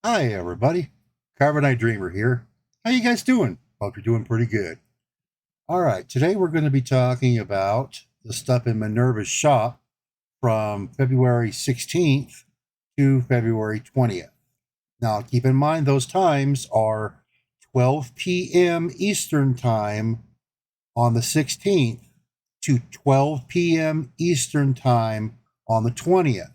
Hi everybody, Carbonite Dreamer here. How you guys doing? Hope you're doing pretty good. All right, today we're going to be talking about the stuff in Minerva's shop from February 16th to February 20th. Now keep in mind those times are 12 p.m. Eastern Time on the 16th to 12 p.m. Eastern Time on the 20th.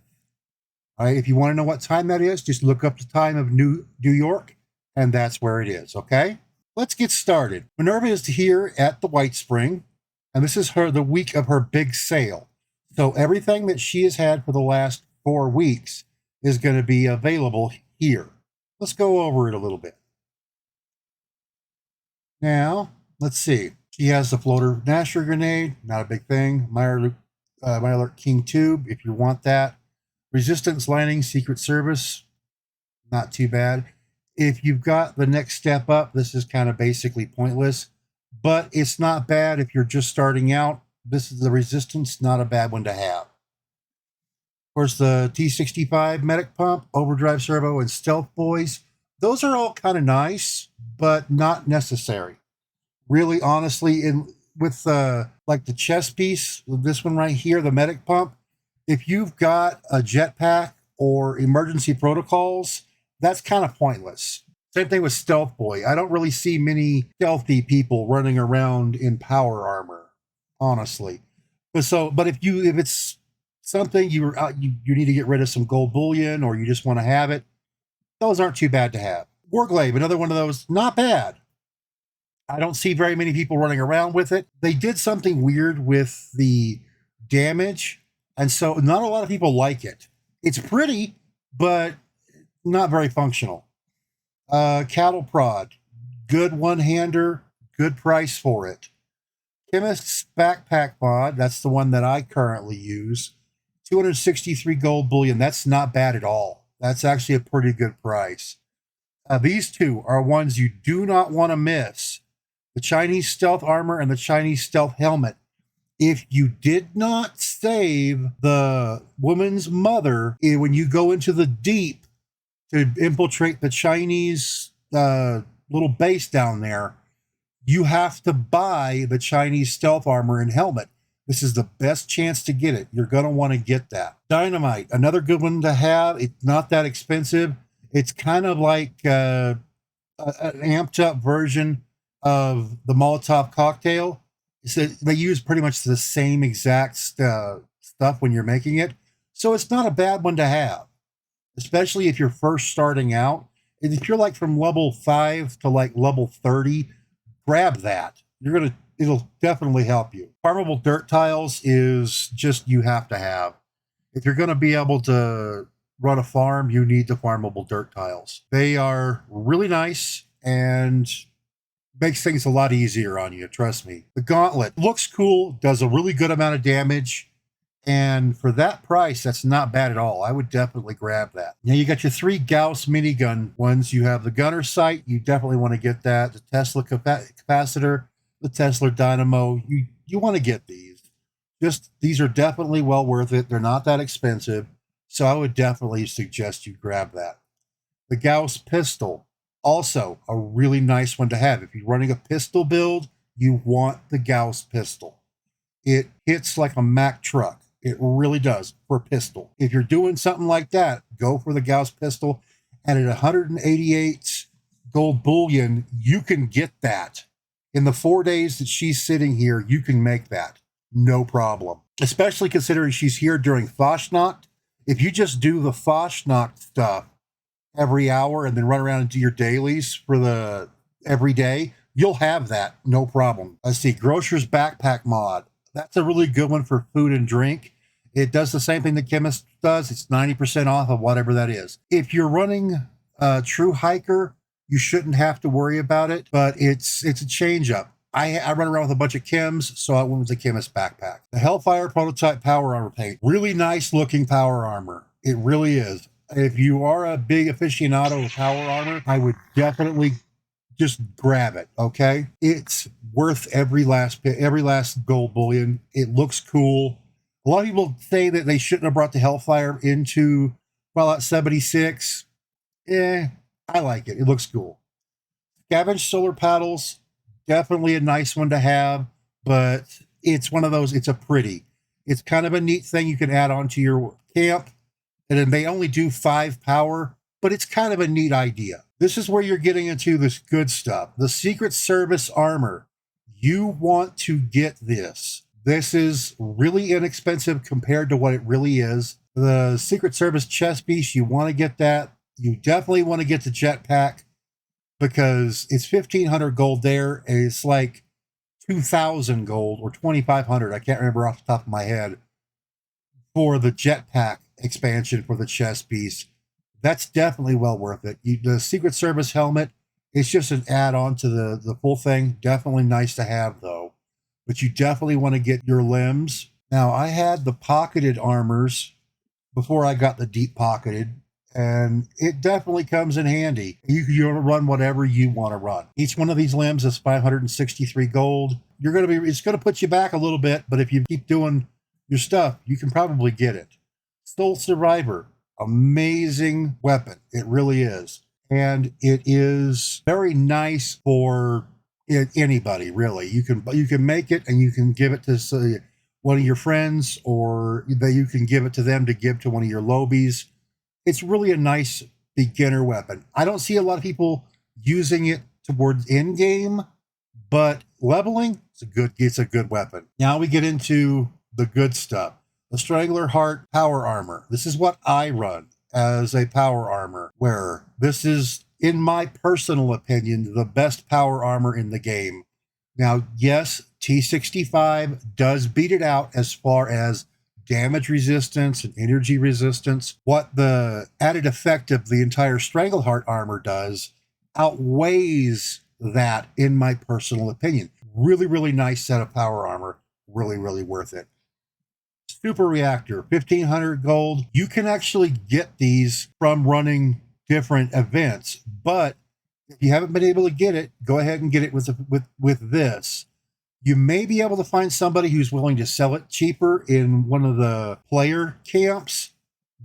All right, if you want to know what time that is, just look up the time of New York, and that's where it is, okay? Let's get started. Minerva is here at the White Spring, and this is the week of her big sale. So everything that she has had for the last 4 weeks is going to be available here. Let's go over it a little bit. Now, let's see. She has the floater Nasher grenade, not a big thing. Mirelurk King Tube, if you want that. Resistance Lining Secret Service, not too bad. If you've got the next step up, this is kind of basically pointless, but it's not bad if you're just starting out. This is the Resistance, not a bad one to have. Of course, the T65 Medic Pump, Overdrive Servo, and Stealth Boys, those are all kind of nice, but not necessary. Really, honestly, with like the chest piece, this one right here, the Medic Pump, if you've got a jetpack or emergency protocols, that's kind of pointless. Same thing with Stealth Boy. I don't really see many stealthy people running around in power armor, honestly. But if it's something you need to get rid of some gold bullion or you just want to have it, those aren't too bad to have. Warglaive, another one of those, not bad. I don't see very many people running around with it. They did something weird with the damage, and so not a lot of people like it. It's pretty, but not very functional. Cattle Prod, good one-hander, good price for it. Chemist's Backpack Mod, that's the one that I currently use. 263 gold bullion, that's not bad at all. That's actually a pretty good price. These two are ones you do not want to miss. The Chinese Stealth Armor and the Chinese Stealth Helmet. If you did not save the woman's mother when you go into the deep to infiltrate the Chinese little base down there, you have to buy the Chinese Stealth Armor and Helmet. This is the best chance to get it. You're going to want to get that. Dynamite, another good one to have. It's not that expensive. It's kind of like an amped up version of the Molotov cocktail. So they use pretty much the same exact stuff when you're making it. So it's not a bad one to have, especially if you're first starting out. And if you're like from level 5 to like level 30, grab that. It'll definitely help you. Farmable dirt tiles is just you have to have. If you're going to be able to run a farm, you need the farmable dirt tiles. They are really nice and makes things a lot easier on you, trust me. The gauntlet looks cool, does a really good amount of damage, and for that price, that's not bad at all. I would definitely grab that. Now you got your 3 Gauss minigun ones. You have the gunner sight, you definitely want to get that. The Tesla capacitor, the Tesla dynamo, you want to get these. These are definitely well worth it. They're not that expensive, so I would definitely suggest you grab that. The Gauss pistol, also a really nice one to have. If you're running a pistol build, you want the Gauss pistol. It hits like a Mack truck. It really does for a pistol. If you're doing something like that, go for the Gauss pistol. And at 188 gold bullion, you can get that. In the 4 days that she's sitting here, you can make that. No problem. Especially considering she's here during Fastnacht. If you just do the Fastnacht stuff every hour and then run around and do your dailies for the every day, you'll have that. No problem. Let's see. Grocer's Backpack Mod. That's a really good one for food and drink. It does the same thing the Chemist does. It's 90% off of whatever that is. If you're running a true hiker, you shouldn't have to worry about it, but it's a change up. I run around with a bunch of chems, so I went with the Chemist backpack. The Hellfire Prototype Power Armor Paint. Really nice looking power armor. It really is. If you are a big aficionado of power armor, I would definitely just grab it, okay? It's worth every last gold bullion. It looks cool. A lot of people say that they shouldn't have brought the Hellfire into Fallout 76. I like it. It looks cool. Scavenge solar paddles, definitely a nice one to have, but it's one of those, it's a pretty. It's kind of a neat thing you can add on to your camp, and it may only do 5 power, but it's kind of a neat idea. This is where you're getting into this good stuff. The Secret Service armor. You want to get this. This is really inexpensive compared to what it really is. The Secret Service chest piece, you want to get that. You definitely want to get the jetpack because it's 1,500 gold there, and it's like 2,000 gold or 2,500. I can't remember off the top of my head for the jetpack expansion for the chest piece. That's definitely well worth it. The Secret Service helmet, it's just an add-on to the full thing. Definitely nice to have, though. But you definitely want to get your limbs. Now, I had the pocketed armors before I got the deep pocketed, and it definitely comes in handy. You run whatever you want to run. Each one of these limbs is 563 gold. It's going to put you back a little bit, but if you keep doing your stuff, you can probably get it. Soul Survivor, amazing weapon. It really is. And it is very nice for anybody, really. You can make it and you can give it to one of your friends, or that you can give it to them to give to one of your lobies. It's really a nice beginner weapon. I don't see a lot of people using it towards end game, but leveling, it's a good weapon. Now we get into the good stuff. The Strangler Heart power armor. This is what I run as a power armor wearer. This is, in my personal opinion, the best power armor in the game. Now, yes, T65 does beat it out as far as damage resistance and energy resistance. What the added effect of the entire Strangleheart armor does outweighs that, in my personal opinion. Really, really nice set of power armor. Really, really worth it. Super Reactor, 1,500 gold. You can actually get these from running different events, but if you haven't been able to get it, go ahead and get it with this. You may be able to find somebody who's willing to sell it cheaper in one of the player camps,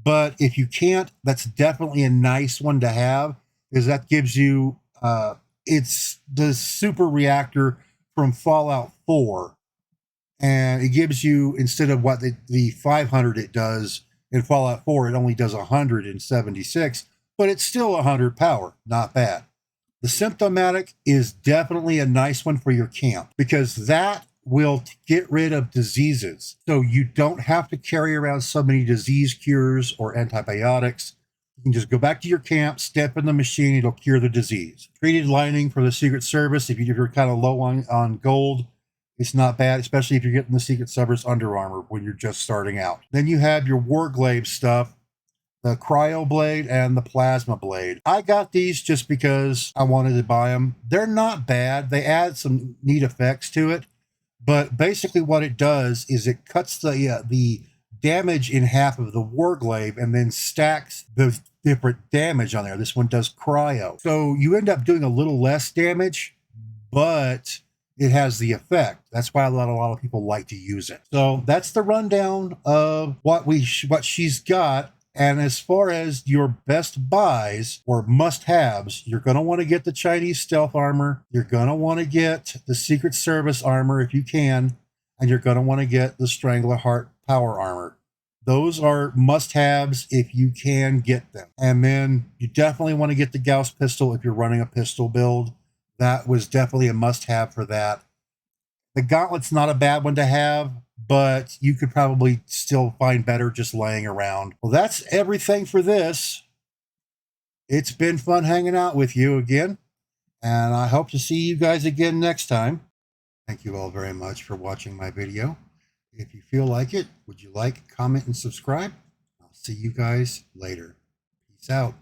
but if you can't, that's definitely a nice one to have, because that gives you, it's the Super Reactor from Fallout 4, and it gives you, instead of what the 500 it does in Fallout 4, it only does 176, but it's still 100 power. Not bad. The Symptomatic is definitely a nice one for your camp, because that will get rid of diseases. So you don't have to carry around so many disease cures or antibiotics. You can just go back to your camp, step in the machine, it'll cure the disease. Treated lining for the Secret Service, if you're kind of low on gold, it's not bad, especially if you're getting the Secret Service Under Armor when you're just starting out. Then you have your Warglaive stuff, the Cryo Blade and the Plasma Blade. I got these just because I wanted to buy them. They're not bad. They add some neat effects to it, but basically what it does is it cuts the damage in half of the Warglaive and then stacks the different damage on there. This one does cryo. So you end up doing a little less damage, but it has the effect. That's why a lot of people like to use it. So that's the rundown of what she's got. And as far as your best buys or must-haves, you're going to want to get the Chinese stealth armor. You're going to want to get the Secret Service armor if you can. And you're going to want to get the Strangler Heart power armor. Those are must-haves if you can get them. And then you definitely want to get the Gauss pistol if you're running a pistol build. That was definitely a must-have for that. The Gauntlet's not a bad one to have, but you could probably still find better just laying around. Well, that's everything for this. It's been fun hanging out with you again, and I hope to see you guys again next time. Thank you all very much for watching my video. If you feel like it, would you like, comment, and subscribe? I'll see you guys later. Peace out.